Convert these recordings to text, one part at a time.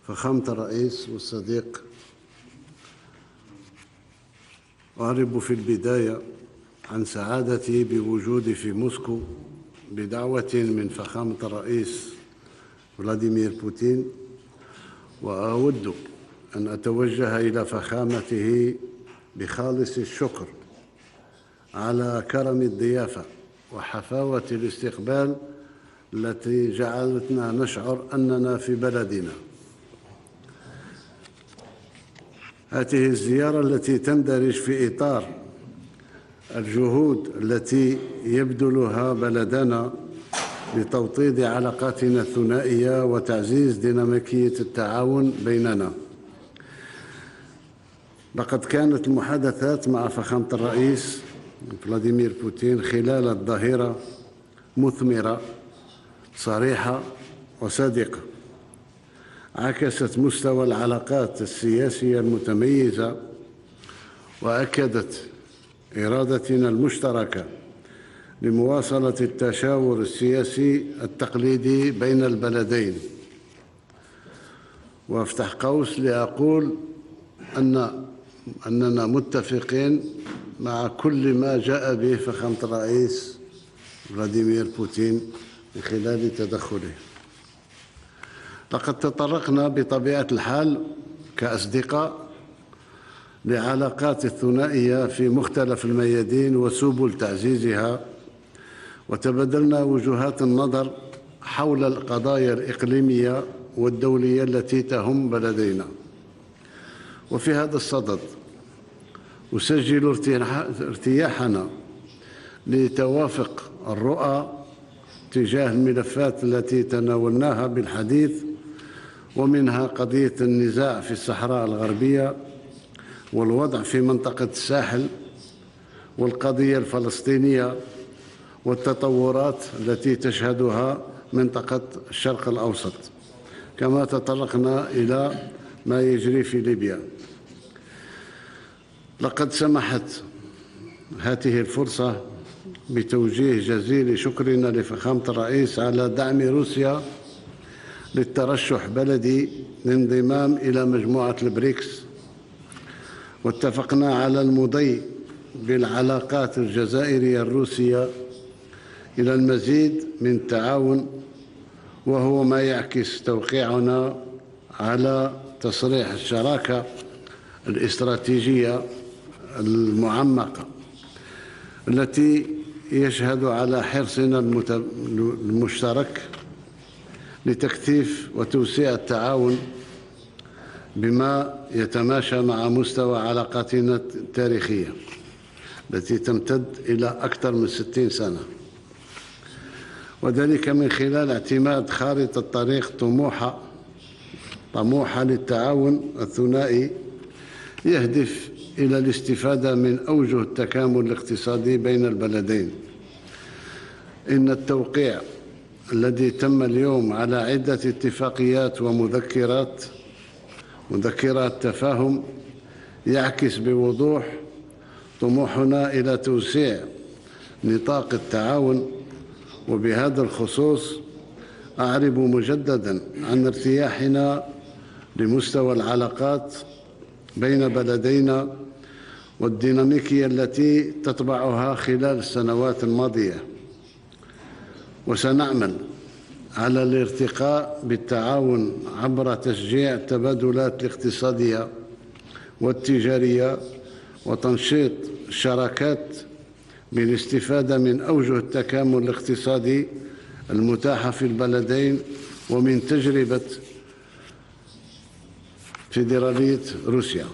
فخامة الرئيس والصديق، أعرب في البداية عن سعادتي بوجودي في موسكو بدعوة من فخامة الرئيس فلاديمير بوتين، وأود أن أتوجه إلى فخامته بخالص الشكر على كرم الضيافة وحفاوة الاستقبال التي جعلتنا نشعر أننا في بلدنا. هذه الزيارة التي تندرج في إطار الجهود التي يبذلها بلدنا لتوطيد علاقاتنا الثنائية وتعزيز ديناميكية التعاون بيننا. لقد كانت المحادثات مع فخامة الرئيس فلاديمير بوتين خلال الظهيرة مثمرة، صريحة وصادقة، عكست مستوى العلاقات السياسية المتميزة وأكدت إرادتنا المشتركة لمواصلة التشاور السياسي التقليدي بين البلدين. وأفتح قوس لأقول أننا متفقين مع كل ما جاء به فخامة الرئيس فلاديمير بوتين من خلال تدخله. لقد تطرقنا بطبيعة الحال كأصدقاء لعلاقات الثنائية في مختلف الميادين وسبل تعزيزها، وتبادلنا وجهات النظر حول القضايا الإقليمية والدولية التي تهم بلدينا. وفي هذا الصدد أسجل ارتياحنا لتوافق الرؤى تجاه الملفات التي تناولناها بالحديث، ومنها قضية النزاع في الصحراء الغربية والوضع في منطقة الساحل والقضية الفلسطينية والتطورات التي تشهدها منطقة الشرق الأوسط، كما تطرقنا إلى ما يجري في ليبيا. لقد سمحت هذه الفرصة بتوجيه جزيل شكرنا لفخامة الرئيس على دعم روسيا للترشح بلدي للانضمام إلى مجموعة البريكس، واتفقنا على المضي بالعلاقات الجزائرية الروسية إلى المزيد من التعاون، وهو ما يعكس توقيعنا على تصريح الشراكة الاستراتيجية المعمقة التي يشهد على حرصنا المشترك لتكثيف وتوسيع التعاون بما يتماشى مع مستوى علاقاتنا التاريخية التي تمتد إلى أكثر من 60 سنة، وذلك من خلال اعتماد خارطة طريق طموحة للتعاون الثنائي يهدف إلى الاستفادة من أوجه التكامل الاقتصادي بين البلدين. إن التوقيع الذي تم اليوم على عدة اتفاقيات ومذكرات تفاهم يعكس بوضوح طموحنا إلى توسيع نطاق التعاون. وبهذا الخصوص أعرب مجدداً عن ارتياحنا لمستوى العلاقات بين بلدينا والديناميكية التي تتبعها خلال السنوات الماضية، وسنعمل على الارتقاء بالتعاون عبر تشجيع التبادلات الاقتصادية والتجارية وتنشيط الشراكات بالاستفادة من أوجه التكامل الاقتصادي المتاحة في البلدين ومن تجربة فيدرالية روسيا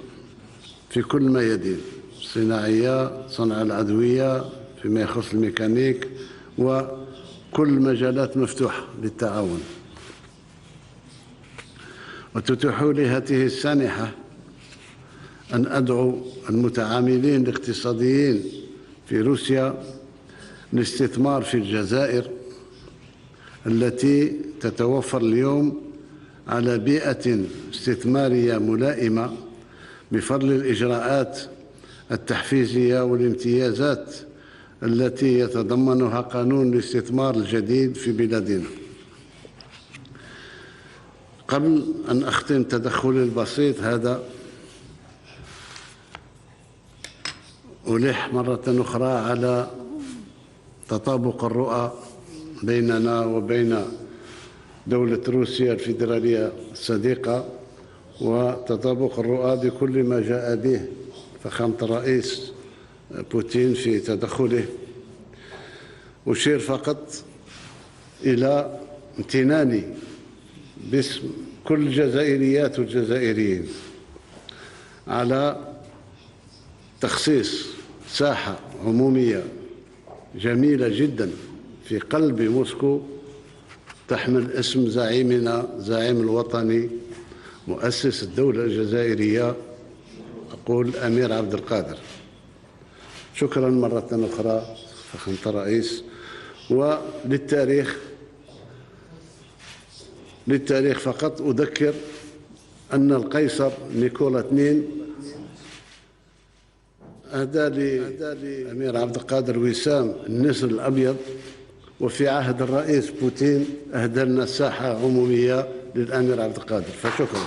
في كل ميادين: الصناعية، صنع الأدوية، فيما يخص الميكانيك، وكل مجالات مفتوحة للتعاون. وتتيح لي هذه السانحة أن أدعو المتعاملين الاقتصاديين في روسيا للاستثمار في الجزائر التي تتوفر اليوم على بيئة استثمارية ملائمة بفضل الإجراءات التحفيزية والامتيازات التي يتضمنها قانون الاستثمار الجديد في بلادنا. قبل أن أختم تدخلي البسيط هذا، ألح مرة أخرى على تطابق الرؤى بيننا وبين دولة روسيا الفيدرالية الصديقة، وتطابق الرؤى بكل ما جاء به فخامة الرئيس بوتين في تدخله. أشير فقط إلى امتناني باسم كل الجزائريات والجزائريين على تخصيص ساحة عمومية جميلة جدا في قلب موسكو تحمل اسم زعيمنا، زعيم الوطني، مؤسس الدولة الجزائرية، أقول الأمير عبد القادر. شكرا مرة أخرى فخامة الرئيس. للتاريخ فقط أذكر أن القيصر نيكولا II أهدى للأمير عبد القادر وسام النسر الأبيض، وفي عهد الرئيس بوتين أهدى لنا ساحة عمومية للأمير عبد القادر. فشكرا.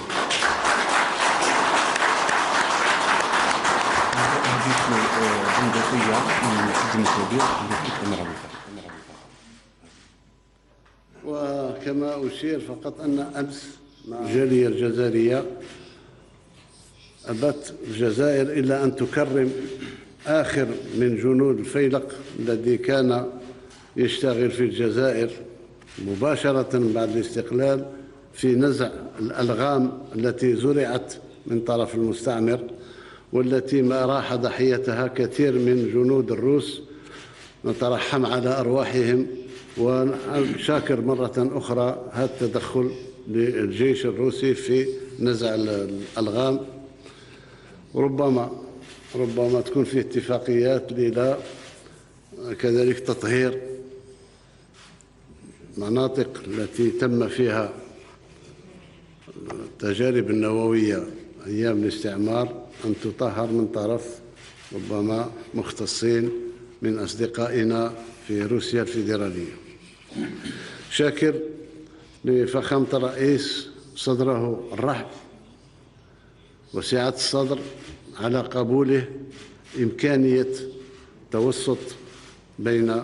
وكما أشير فقط أن أمس الجالية الجزائرية أبت الجزائر إلا أن تكرم آخر من جنود الفيلق الذي كان يشتغل في الجزائر مباشرة بعد الاستقلال في نزع الألغام التي زرعت من طرف المستعمر، والتي ما راح ضحيتها كثير من جنود الروس. نترحم على أرواحهم، وشاكر مرة أخرى هذا التدخل للجيش الروسي في نزع الألغام. ربما تكون في اتفاقيات إلى كذلك تطهير مناطق التي تم فيها التجارب النووية أيام الاستعمار، أن تطهر من طرف ربما مختصين من أصدقائنا في روسيا الفيدرالية. شاكر لفخامة الرئيس صدره الرحب وسعة الصدر على قبوله إمكانية توسط بين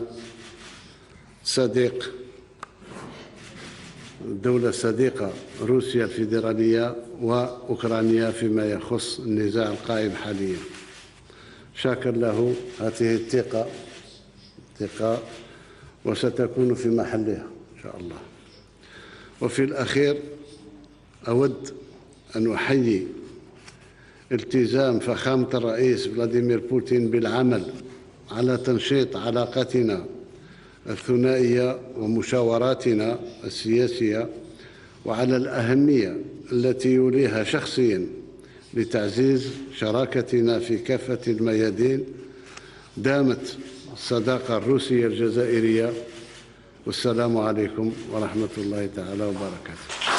دولة صديقة روسيا الفيدرالية وأوكرانيا فيما يخص النزاع القائم حاليا. شاكر له هذه الثقة وستكون في محلها إن شاء الله. وفي الأخير أود أن أحيي التزام فخامة الرئيس فلاديمير بوتين بالعمل على تنشيط علاقتنا الثنائية ومشاوراتنا السياسية، وعلى الأهمية التي يوليها شخصيا لتعزيز شراكتنا في كافة الميادين. دامت الصداقة الروسية الجزائرية، والسلام عليكم ورحمة الله تعالى وبركاته.